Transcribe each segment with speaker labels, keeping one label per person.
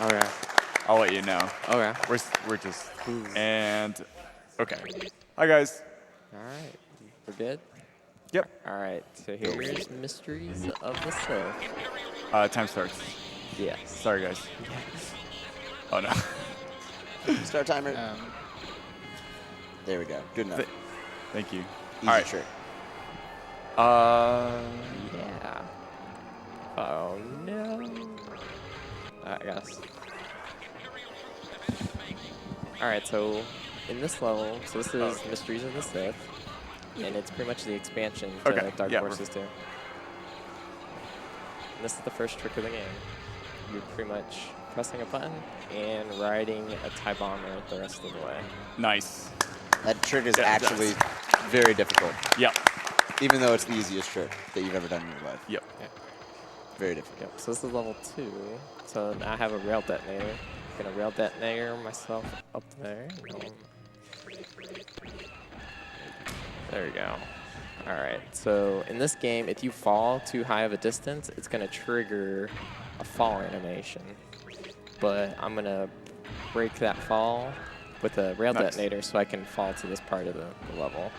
Speaker 1: Okay.
Speaker 2: I'll let you know.
Speaker 1: Okay.
Speaker 2: We're just and okay. Hi guys.
Speaker 1: All right. We're good?
Speaker 2: Yep.
Speaker 1: All right. So here's Mysteries of the Sith.
Speaker 2: Time starts.
Speaker 1: Yes.
Speaker 2: Sorry guys. Oh no.
Speaker 3: Start timer. There we go. Good enough.
Speaker 2: Thank you.
Speaker 3: Easy
Speaker 2: All right.
Speaker 3: trick.
Speaker 1: Yeah. Oh no. I guess. All right. So in this level, so this is Mysteries of the Sith, and it's pretty much the expansion to Dark Forces 2. And this is the first trick of the game. You're pretty much pressing a button and riding a TIE bomber the rest of the way.
Speaker 2: Nice.
Speaker 3: That trick is actually very difficult.
Speaker 2: Yep.
Speaker 3: Even though it's the easiest trick that you've ever done in your life.
Speaker 2: Yep.
Speaker 1: Yeah.
Speaker 3: Very difficult.
Speaker 1: Yep. So this is level 2. So now I have a rail detonator. I'm gonna rail detonator myself up there. There we go. All right. So in this game, if you fall too high of a distance, it's gonna trigger a fall animation. But I'm gonna break that fall with a rail detonator so I can fall to this part of the level.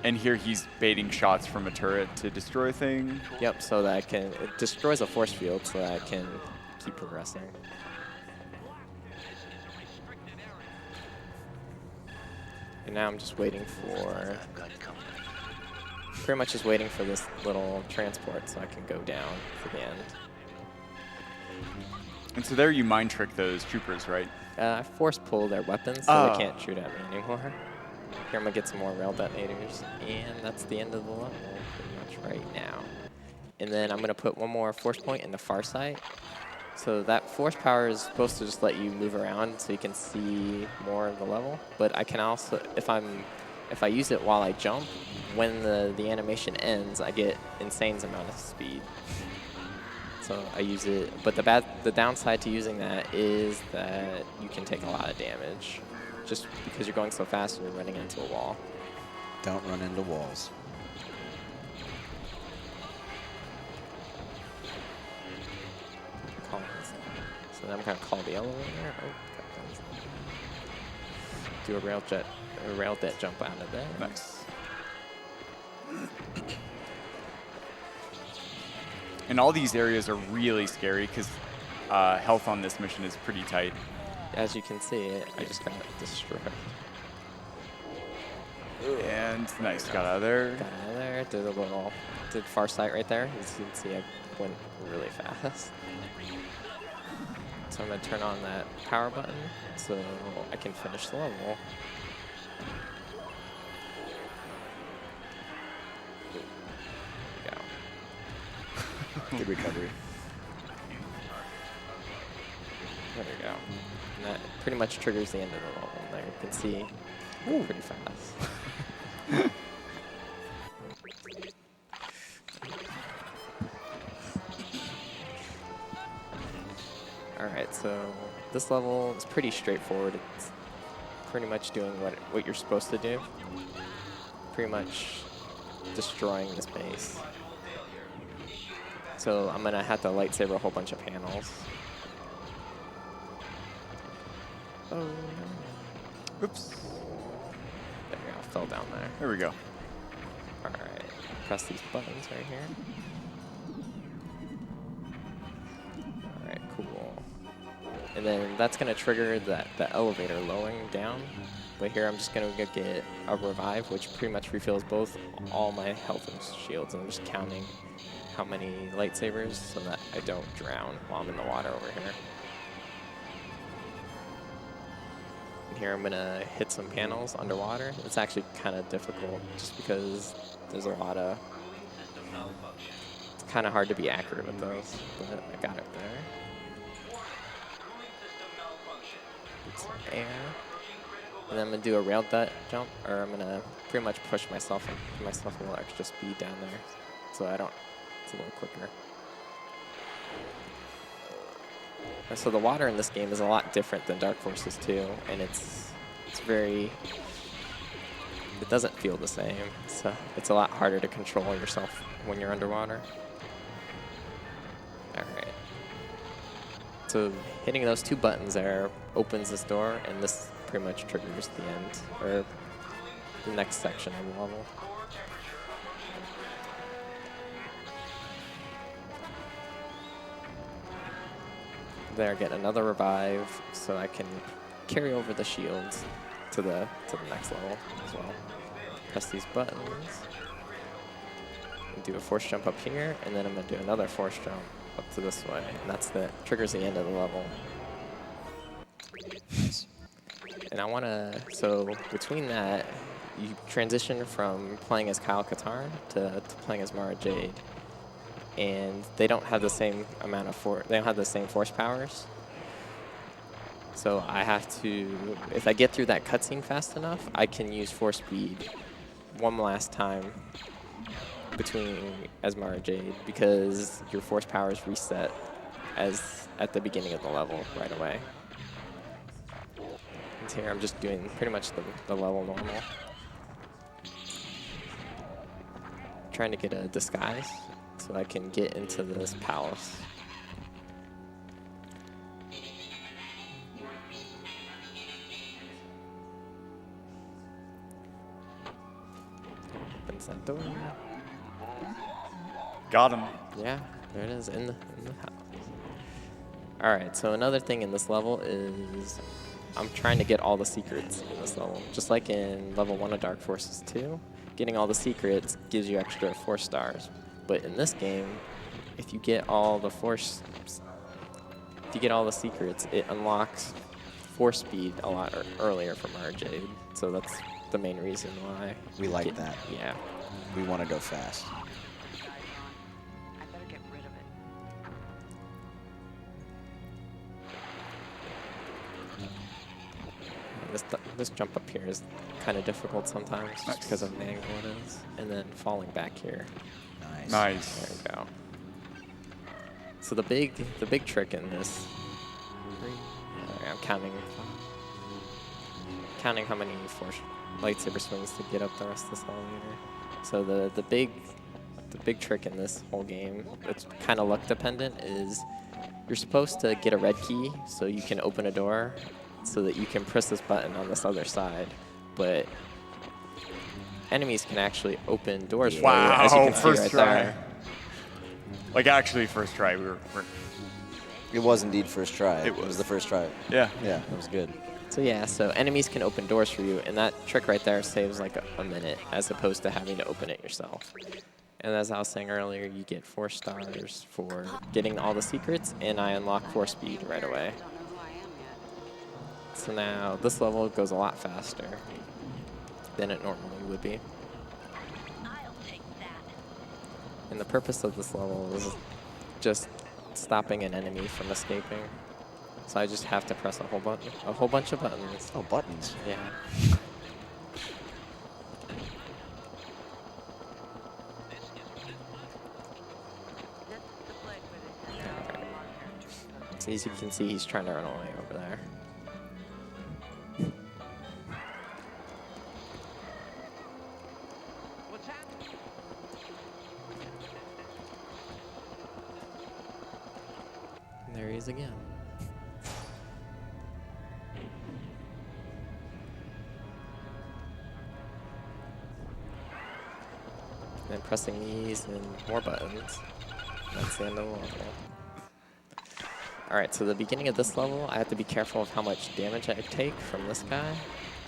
Speaker 2: And here he's baiting shots from a turret to destroy thing.
Speaker 1: Yep, so that it destroys a force field so that I can keep progressing. And now I'm just waiting for, pretty much just waiting for this little transport so I can go down to the end.
Speaker 2: And so there you mind trick those troopers, right?
Speaker 1: I force pull their weapons so they can't shoot at me anymore. Here I'm gonna get some more rail detonators, and that's the end of the level pretty much right now. And then I'm gonna put one more force point in the far sight. So that force power is supposed to just let you move around so you can see more of the level. But I can also, if I use it while I jump, when the animation ends, I get insane amount of speed. So I use it, but the downside to using that is that you can take a lot of damage, just because you're going so fast and you're running into a wall.
Speaker 3: Don't run into walls.
Speaker 1: So then I'm gonna call the elevator. Do a rail det jump out of there.
Speaker 2: Nice. And all these areas are really scary because health on this mission is pretty tight.
Speaker 1: As you can see, I just got destroyed.
Speaker 2: And nice, got out of there.
Speaker 1: Got out of there, did far sight right there. As you can see, I went really fast. So I'm gonna turn on that power button so I can finish the level.
Speaker 3: Good recovery.
Speaker 1: There we go. And that pretty much triggers the end of the level. There you can see pretty fast. All right, so this level is pretty straightforward. It's pretty much doing what you're supposed to do. Pretty much destroying this base. So I'm gonna have to lightsaber a whole bunch of panels. Oh no.
Speaker 2: Oops.
Speaker 1: There we go, fell down there.
Speaker 2: There we go.
Speaker 1: Alright, press these buttons right here. Alright, cool. And then that's gonna trigger the elevator lowering down. But here I'm just gonna go get a revive, which pretty much refills all my health and shields. And I'm just counting how many lightsabers so that I don't drown while I'm in the water over here. And here I'm gonna hit some panels underwater. It's actually kind of difficult just because there's a lot of, it's kind of hard to be accurate with those, but I got it there. Get some air. And then I'm gonna do a rail jump, or I'm gonna pretty much push myself and give myself a little extra speed down there so I don't, it's a little quicker. And so the water in this game is a lot different than Dark Forces 2, and it's very, it doesn't feel the same. So it's a lot harder to control yourself when you're underwater. All right. So hitting those 2 buttons there opens this door, and this pretty much triggers the end, or the next section of the level. There, get another revive, so I can carry over the shields to the next level as well. Press these buttons. And do a force jump up here, and then I'm gonna do another force jump up to this way, and that's the triggers the end of the level. And I wanna, so between that, you transition from playing as Kyle Katarn to playing as Mara Jade. And they don't have the same amount of they don't have the same force powers. So I have to, if I get through that cutscene fast enough, I can use force speed one last time as Mara Jade, because your force powers reset as at the beginning of the level right away. And here I'm just doing pretty much the level normal. Trying to get a disguise so I can get into this palace. Opens that door.
Speaker 2: Got him.
Speaker 1: Yeah, there it is in the house. All right, so another thing in this level is I'm trying to get all the secrets in this level. Just like in level 1 of Dark Forces 2, getting all the secrets gives you extra 4 stars. But in this game, if you get all the secrets, it unlocks force speed a lot earlier from Mara Jade. So that's the main reason why.
Speaker 3: We like that.
Speaker 1: Yeah.
Speaker 3: We want to go fast.
Speaker 4: I better get rid of it.
Speaker 1: This jump up here is kind of difficult sometimes just because of the angle it is. And then falling back here.
Speaker 3: Nice.
Speaker 2: Nice.
Speaker 1: There we go. So the big trick in this, I'm counting how many force lightsaber swings to get up the rest of this elevator. So the big trick in this whole game, it's kind of luck dependent, is you're supposed to get a red key so you can open a door so that you can press this button on this other side. But enemies can actually open doors for you, as you can see
Speaker 2: first
Speaker 1: right
Speaker 2: try.
Speaker 1: there.
Speaker 2: Like, actually, first try.
Speaker 3: It was indeed first try.
Speaker 2: It
Speaker 3: It was the first try.
Speaker 2: Yeah.
Speaker 3: Yeah, that was good.
Speaker 1: So yeah, so enemies can open doors for you, and that trick right there saves like a minute as opposed to having to open it yourself. And as I was saying earlier, you get 4 stars for getting all the secrets, and I unlock force speed right away.
Speaker 4: Don't know who I am yet.
Speaker 1: So now this level goes a lot faster than it normally would be.
Speaker 4: I'll take that.
Speaker 1: And the purpose of this level is just stopping an enemy from escaping. So I just have to press a whole bunch of buttons.
Speaker 3: Oh, buttons.
Speaker 1: Yeah.
Speaker 4: That's the place where they
Speaker 1: So as you can see, he's trying to run away over there.
Speaker 4: What's happening?
Speaker 1: And there he is again. And pressing these and more buttons. That's the end of the level. Alright, so the beginning of this level, I have to be careful of how much damage I take from this guy.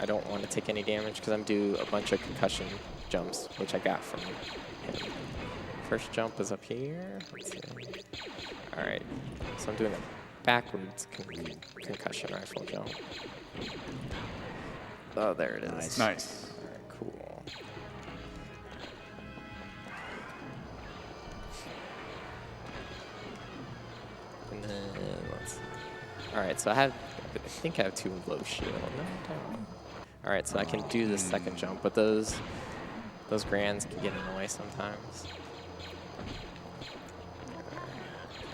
Speaker 1: I don't want to take any damage because I'm due a bunch of concussion jumps, which I got from him. First jump is up here. Let's see. Alright, so I'm doing a backwards concussion rifle jump. Oh, there it is.
Speaker 2: Nice.
Speaker 1: Alright, cool. And then let's see. Alright, so I think I have 2 low shield. No, I don't. Alright, so I can do the second jump, but those grands can get in the way sometimes.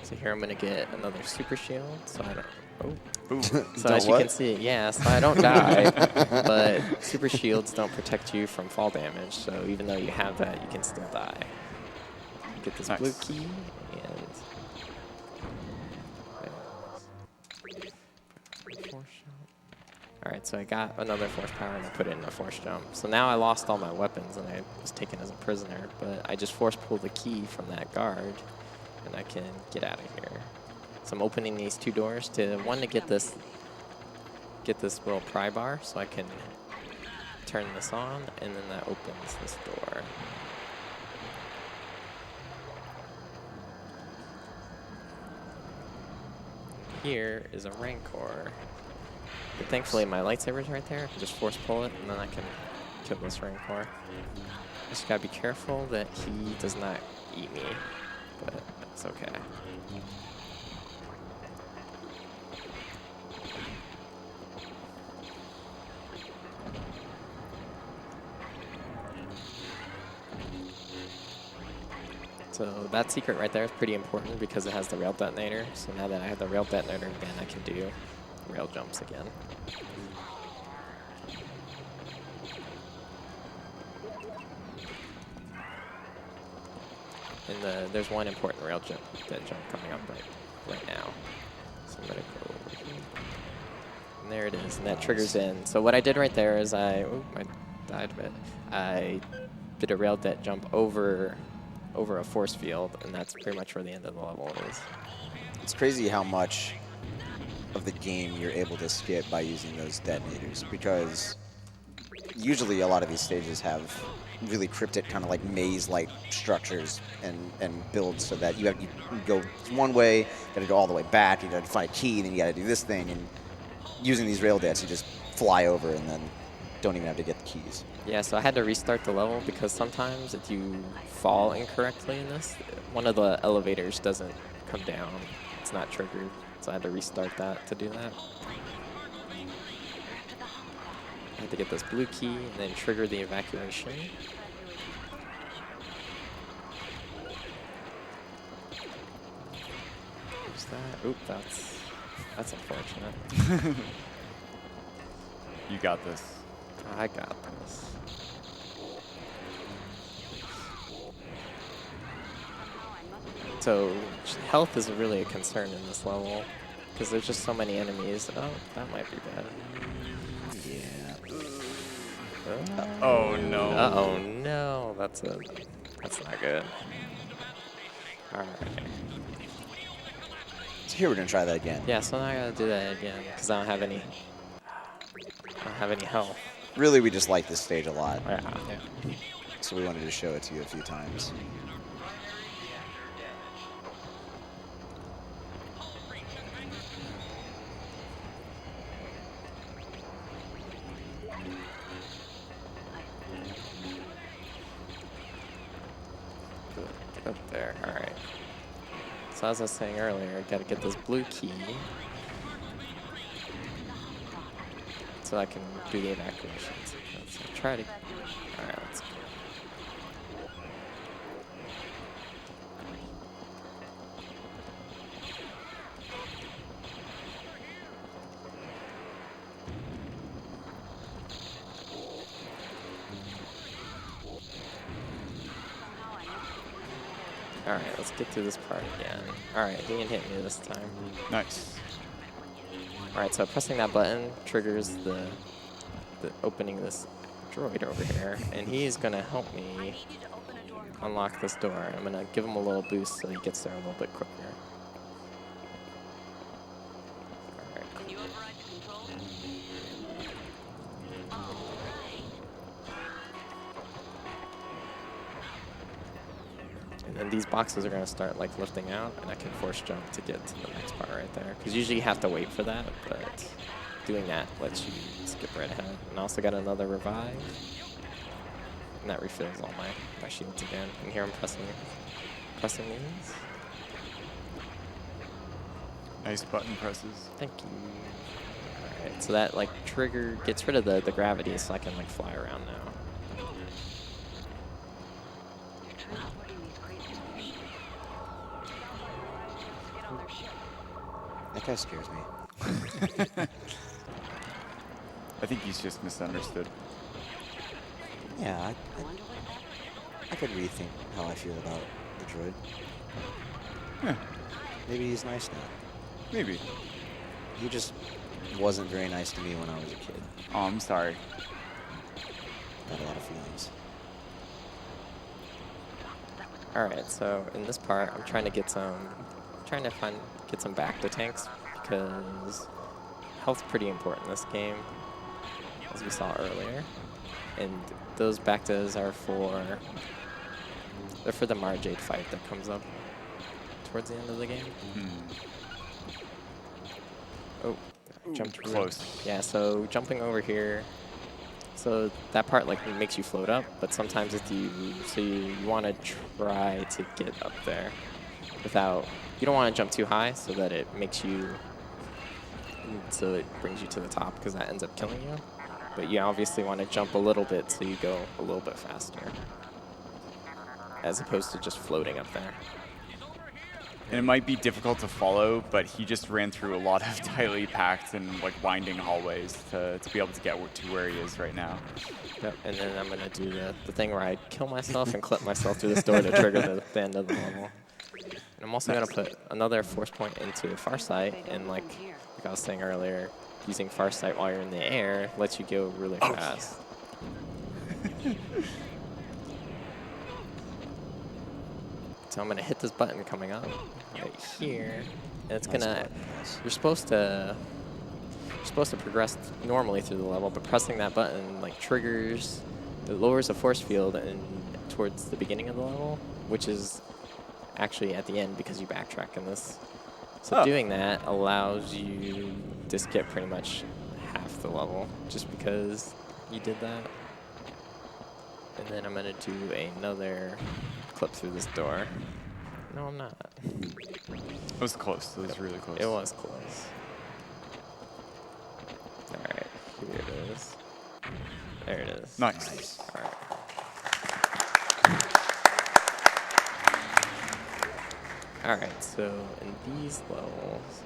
Speaker 1: So here I'm gonna get another super shield, so I don't. Oh.
Speaker 2: Ooh.
Speaker 1: So as you can see, yeah, so I don't die, but super shields don't protect you from fall damage. So even though you have that, you can still die. Get this
Speaker 2: Nice.
Speaker 1: blue key, and Alright, so I got another force power and I put it in a force jump. So now I lost all my weapons and I was taken as a prisoner, but I just force pulled the key from that guard and I can get out of here. So I'm opening these 2 doors to get this little pry bar so I can turn this on, and then that opens this door. Here is a Rancor. But thankfully my lightsaber's right there. I can just force pull it and then I can kill this Rancor. Just gotta be careful that he does not eat me, but that's okay. So that secret right there is pretty important because it has the rail detonator. So now that I have the rail detonator again, I can do rail jumps again. And there's one important rail jump coming up right now. So I'm gonna go over here. And there it is, and that triggers in. So what I did right there is I died a bit. I did a rail det jump over a force field, and that's pretty much where the end of the level is.
Speaker 3: It's crazy how much of the game you're able to skip by using those detonators, because usually a lot of these stages have really cryptic kind of like maze-like structures and builds so that you go one way, you gotta go all the way back, you gotta find a key, then you gotta do this thing, and using these rail dets, you just fly over and then don't even have to get the keys.
Speaker 1: Yeah, so I had to restart the level because sometimes if you fall incorrectly in this, one of the elevators doesn't come down. It's not triggered, so I had to restart that to do that. I had to get this blue key and then trigger the evacuation. What's that? Oop, that's unfortunate.
Speaker 2: You got this.
Speaker 1: I got this. So health is really a concern in this level because there's just so many enemies. Oh, that might be bad.
Speaker 3: Yeah.
Speaker 2: Oh no.
Speaker 1: Oh no, that's not good. All right.
Speaker 3: So here we're gonna try that again.
Speaker 1: Yeah, so now I gotta do that again because I don't have any health.
Speaker 3: Really, we just like this stage a lot.
Speaker 1: Yeah.
Speaker 3: So we wanted to show it to you a few times.
Speaker 1: Get up there. All right. So as I was saying earlier, I gotta get this blue key so I can do the evacuations. So try to. All right, let's go. All right, let's get through this part again. All right, he didn't hit me this time.
Speaker 2: Nice.
Speaker 1: All right, so pressing that button triggers the opening this droid over here, and he's gonna help me unlock this door. I'm gonna give him a little boost so he gets there a little bit quicker. All right, cool.
Speaker 4: You override the controls?
Speaker 1: And then these boxes are gonna start like lifting out, and I can force jump to get to the next part right there. Because usually you have to wait for that, but doing that lets you skip right ahead. And I also got another revive, and that refills all my shields again. And here I'm pressing these.
Speaker 2: Nice button presses.
Speaker 1: Thank you. All right, so that like gets rid of the gravity, so I can like fly around now.
Speaker 3: That guy scares me.
Speaker 2: I think he's just misunderstood.
Speaker 3: Yeah, I could rethink how I feel about the droid.
Speaker 2: Yeah,
Speaker 3: Maybe he's nice now.
Speaker 2: maybe.
Speaker 3: He just wasn't very nice to me when I was a kid.
Speaker 2: Oh, I'm sorry.
Speaker 3: Got a lot of feelings.
Speaker 1: All right, so in this part, I'm trying to get some, get some back to tanks because health's pretty important in this game, as we saw earlier. And those Bactas are they're for the Marjade fight that comes up towards the end of the game. Oh, jumped
Speaker 2: close.
Speaker 1: Yeah, so jumping over here, so that part like makes you float up, but sometimes you want to try to get up there without, you don't want to jump too high so that it makes you, so it brings you to the top because that ends up killing you. But you obviously want to jump a little bit so you go a little bit faster, as opposed to just floating up there.
Speaker 2: And it might be difficult to follow, but he just ran through a lot of tightly packed and like winding hallways to be able to get to where he is right now.
Speaker 1: Yep, and then I'm gonna do the thing where I kill myself and clip myself through this door to trigger the end of the level. And I'm also gonna put another force point into Farsight, and like I was saying earlier, using Farsight while you're in the air lets you go really fast. So I'm gonna hit this button coming up right here, and it's gonna. You're supposed to progress normally through the level, but pressing that button like triggers, it lowers the force field and towards the beginning of the level, which is actually at the end because you backtrack in this. So doing that allows you to skip pretty much half the level just because you did that. And then I'm gonna do another clip through this door. No, I'm not.
Speaker 2: It was close. It was really close.
Speaker 1: It was close. All right, here it is. There it is.
Speaker 2: Nice.
Speaker 1: All right. All right, so in these levels,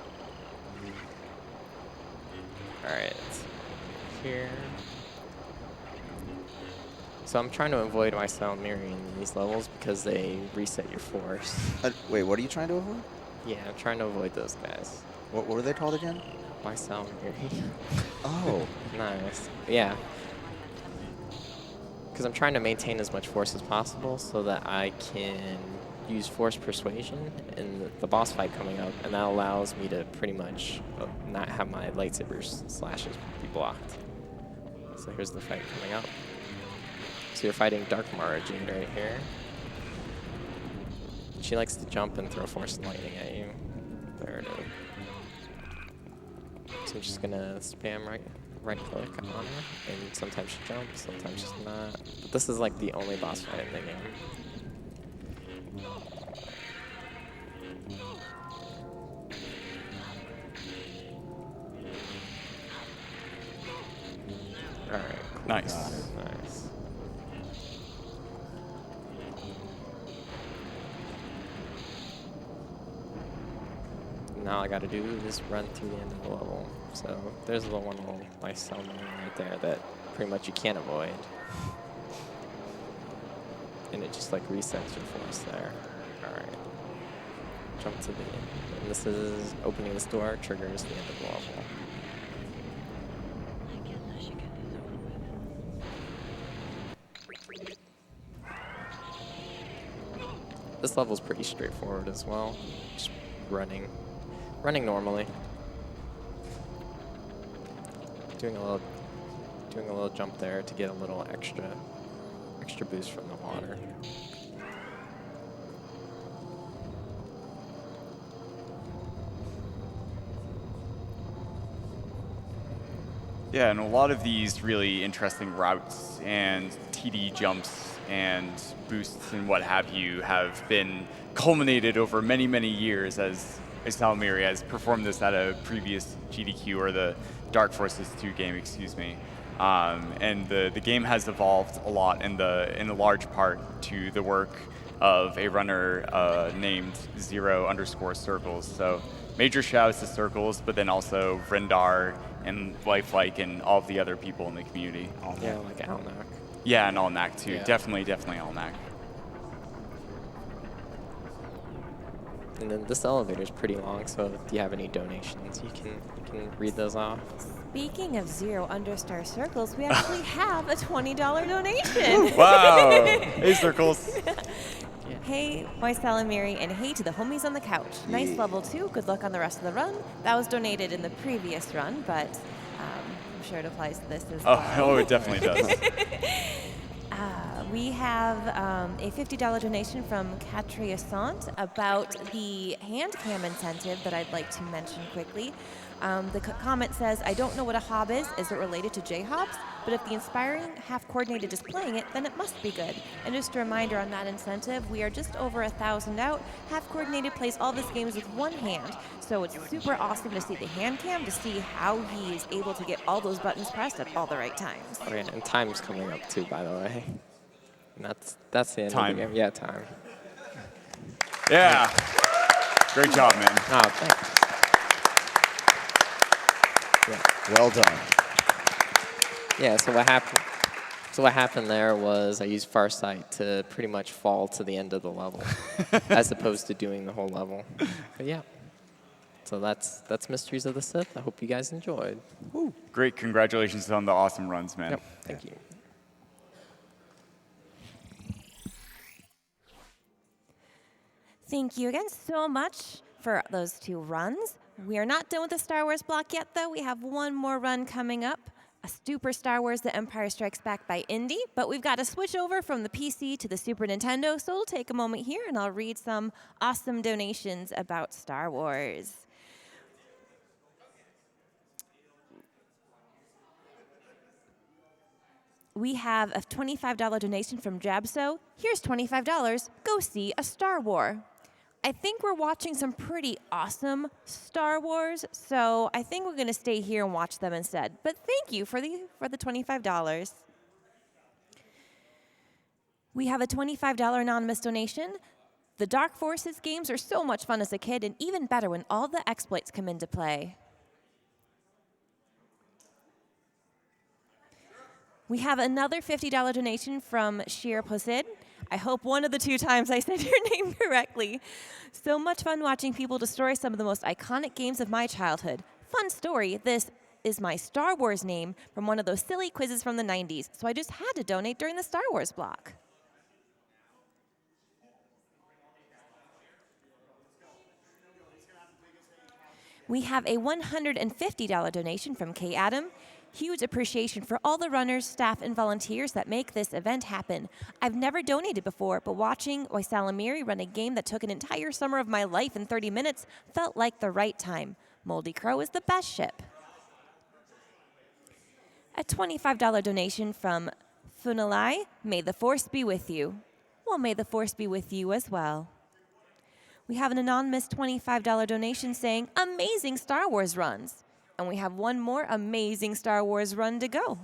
Speaker 1: all right, here. So I'm trying to avoid ysalamiri in these levels because they reset your force.
Speaker 3: Wait, what are you trying to avoid?
Speaker 1: Yeah, I'm trying to avoid those guys.
Speaker 3: What are they called again?
Speaker 1: Ysalamiri.
Speaker 3: Oh.
Speaker 1: Nice. Yeah. Because I'm trying to maintain as much force as possible so that I can use force persuasion in the boss fight coming up, and that allows me to pretty much not have my lightsaber slashes be blocked. So here's the fight coming up. So you're fighting Dark Marjade right here. She likes to jump and throw force lightning at you. There it is. So I'm just gonna spam right click on her, and sometimes she jumps, sometimes she's not. But this is like the only boss fight in the game. All right. Cool.
Speaker 2: Nice.
Speaker 1: Nice. Now I got to do is run through the end of the level. So there's the one little ysalamiri right there that pretty much you can't avoid. And it just like resets your force there. All right. Jump to the end. And this is opening this door, triggers the end of the level.
Speaker 4: I guess I should get this over with.
Speaker 1: This level's pretty straightforward as well. Just running normally. Doing a little jump there to get a little extra boost from the water.
Speaker 2: Yeah, and a lot of these really interesting routes and TD jumps and boosts and what have you have been culminated over many, many years as ysalamiri has performed this at a previous GDQ, or the Dark Forces 2 game, excuse me. And the game has evolved a lot in a large part to the work of a runner named _Circles. So major shouts to Circles, but then also Rendar and Lifelike and all of the other people in the community.
Speaker 1: Yeah, like Alnak.
Speaker 2: Yeah, and Alnak too.
Speaker 1: Yeah.
Speaker 2: Definitely Alnak.
Speaker 1: And then this elevator is pretty long, so if you have any donations, you can read those off.
Speaker 5: Speaking of 0 understar circles, we actually have a $20 donation.
Speaker 2: Wow. Hey, Circles.
Speaker 5: Hey, ysalamiri, and hey to the homies on the couch. Nice
Speaker 3: Yeah.
Speaker 5: level 2. Good luck on the rest of the run. That was donated in the previous run, but I'm sure it applies to this as well.
Speaker 2: Oh, it definitely does.
Speaker 5: We have a $50 donation from Catriasant about the hand cam incentive that I'd like to mention quickly. The comment says, I don't know what a hob is. Is it related to J-hobs? But if the inspiring half-coordinated is playing it, then it must be good. And just a reminder on that incentive, we are just over 1,000 out. Half-coordinated plays all of his games with one hand. So it's super awesome to see the hand cam, to see how he is able to get all those buttons pressed at all the right times.
Speaker 1: Oh yeah, and time's coming up too, by the way. And that's the end
Speaker 2: Time.
Speaker 1: of the game. Yeah, time.
Speaker 2: Yeah. Great job, man.
Speaker 1: Oh, thanks. Yeah.
Speaker 3: Well done.
Speaker 1: Yeah, so what happened there was I used Farsight to pretty much fall to the end of the level as opposed to doing the whole level. But yeah. So that's Mysteries of the Sith. I hope you guys enjoyed.
Speaker 2: Woo. Great. Congratulations on the awesome runs, man.
Speaker 1: Yep, thank you.
Speaker 5: Thank you again so much for those 2 runs. We are not done with the Star Wars block yet, though. We have one more run coming up, a Super Star Wars The Empire Strikes Back by Indy. But we've got to switch over from the PC to the Super Nintendo, so we'll take a moment here and I'll read some awesome donations about Star Wars. We have a $25 donation from Jabso. Here's $25. Go see a Star War. I think we're watching some pretty awesome Star Wars, so I think we're going to stay here and watch them instead. But thank you for the $25. We have a $25 anonymous donation. The Dark Forces games are so much fun as a kid, and even better when all the exploits come into play. We have another $50 donation from Shir Posid. I hope one of the 2 times I said your name correctly. So much fun watching people destroy some of the most iconic games of my childhood. Fun story, this is my Star Wars name from one of those silly quizzes from the 90s, so I just had to donate during the Star Wars block. We have a $150 donation from K. Adam. Huge appreciation for all the runners, staff, and volunteers that make this event happen. I've never donated before, but watching ysalamiri run a game that took an entire summer of my life in 30 minutes felt like the right time. Moldy Crow is the best ship. A $25 donation from Funalai. May the Force be with you. Well, may the Force be with you as well. We have an anonymous $25 donation saying, amazing Star Wars runs. And we have one more amazing Star Wars run to go.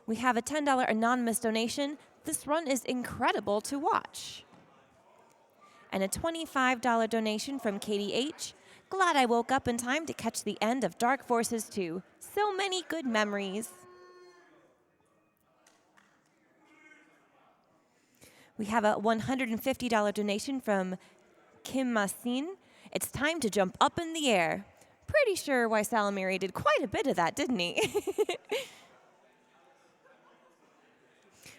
Speaker 5: We have a $10 anonymous donation. This run is incredible to watch. And a $25 donation from Katie H. Glad I woke up in time to catch the end of Dark Forces 2. So many good memories. We have a $150 donation from Kim Masin. It's time to jump up in the air. Pretty sure ysalamiri did quite a bit of that, didn't he?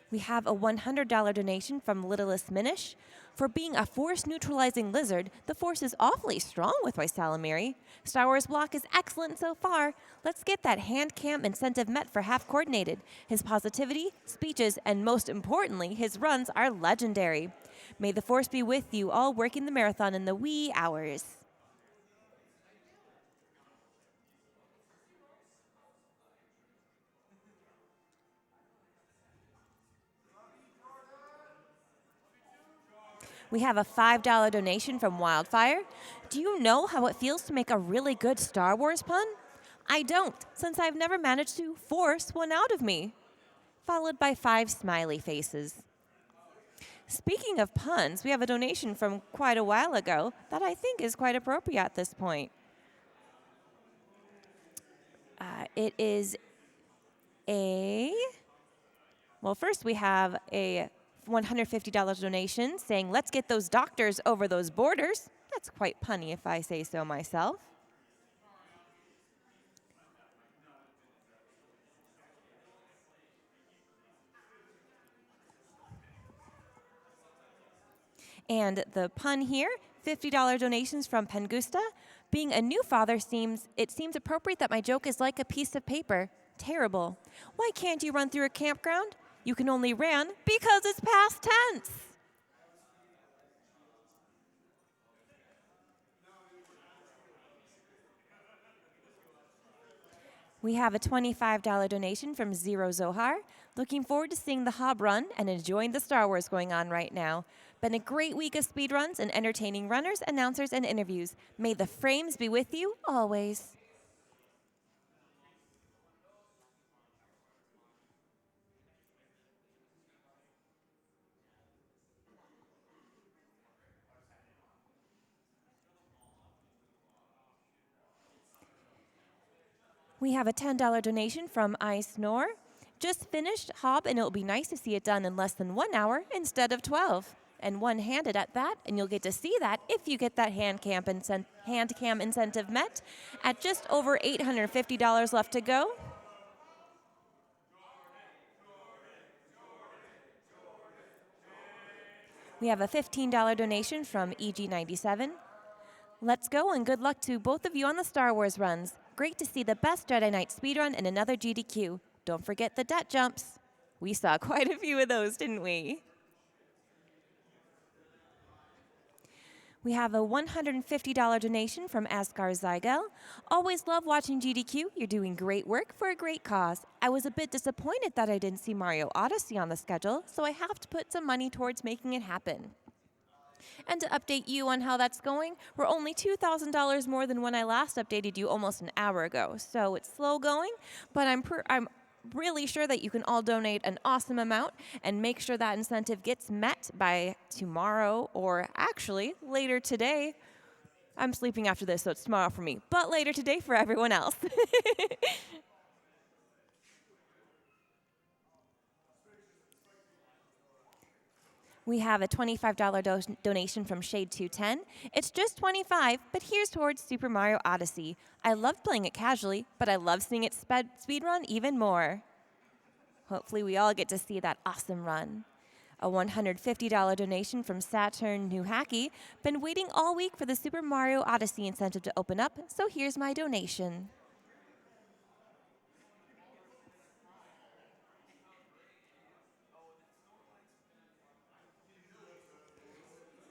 Speaker 5: We have a $100 donation from Littlest Minish. For being a force-neutralizing lizard, the force is awfully strong with ysalamiri. Star Wars block is excellent so far. Let's get that hand cam incentive met for half coordinated. His positivity, speeches, and most importantly, his runs are legendary. May the force be with you all working the marathon in the wee hours. We have a $5 donation from Wildfire. Do you know how it feels to make a really good Star Wars pun? I don't, since I've never managed to force one out of me. Followed by 5 smiley faces. Speaking of puns, we have a donation from quite a while ago that I think is quite appropriate at this point. It is well, first we have a $150 donation saying, let's get those doctors over those borders. That's quite punny if I say so myself. And the pun here, $50 donations from Pengusta. Being a new father it seems appropriate that my joke is like a piece of paper. Terrible. Why can't you run through a campground? You can only ran because it's past tense. We have a $25 donation from Zero Zohar. Looking forward to seeing the Hob run and enjoying the Star Wars going on right now. Been a great week of speedruns and entertaining runners, announcers, and interviews. May the frames be with you always. We have a $10 donation from iSnore. Just finished Hob, and it'll be nice to see it done in less than 1 hour instead of 12. And one-handed at that, and you'll get to see that if you get that hand cam incentive met at just over $850 left to go. We have a $15 donation from EG97. Let's go, and good luck to both of you on the Star Wars runs. Great to see the best Jedi Knight speedrun in another GDQ. Don't forget the debt jumps. We saw quite a few of those, didn't we? We have a $150 donation from Askar Zygel. Always love watching GDQ. You're doing great work for a great cause. I was a bit disappointed that I didn't see Mario Odyssey on the schedule, so I have to put some money towards making it happen. And to update you on how that's going, we're only $2,000 more than when I last updated you almost an hour ago. So it's slow going, but I'm really sure that you can all donate an awesome amount and make sure that incentive gets met by tomorrow, or actually later today. I'm sleeping after this, so it's tomorrow for me, but later today for everyone else. We have a $25 donation from Shade210. It's just $25, but here's towards Super Mario Odyssey. I love playing it casually, but I love seeing it speedrun even more. Hopefully we all get to see that awesome run. A $150 donation from Saturn New Hacky. Been waiting all week for the Super Mario Odyssey incentive to open up, so here's my donation.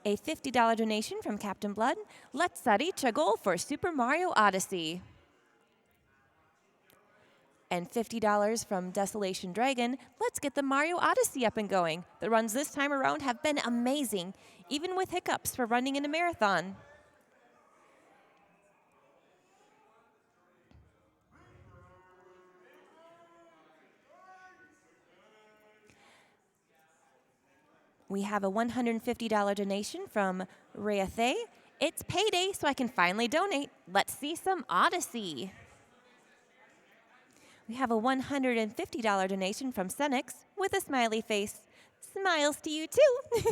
Speaker 5: A $50 donation from Captain Blood. Let's reach a goal for Super Mario Odyssey. And $50 from Desolation Dragon. Let's get the Mario Odyssey up and going. The runs this time around have been amazing, even with hiccups for running in a marathon. We have a $150 donation from Rayathe. It's payday, so I can finally donate. Let's see some Odyssey. We have a $150 donation from Senix with a smiley face. Smiles to you too.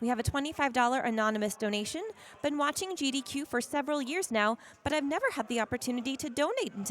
Speaker 5: We have a $25 anonymous donation. Been watching GDQ for several years now, but I've never had the opportunity to donate until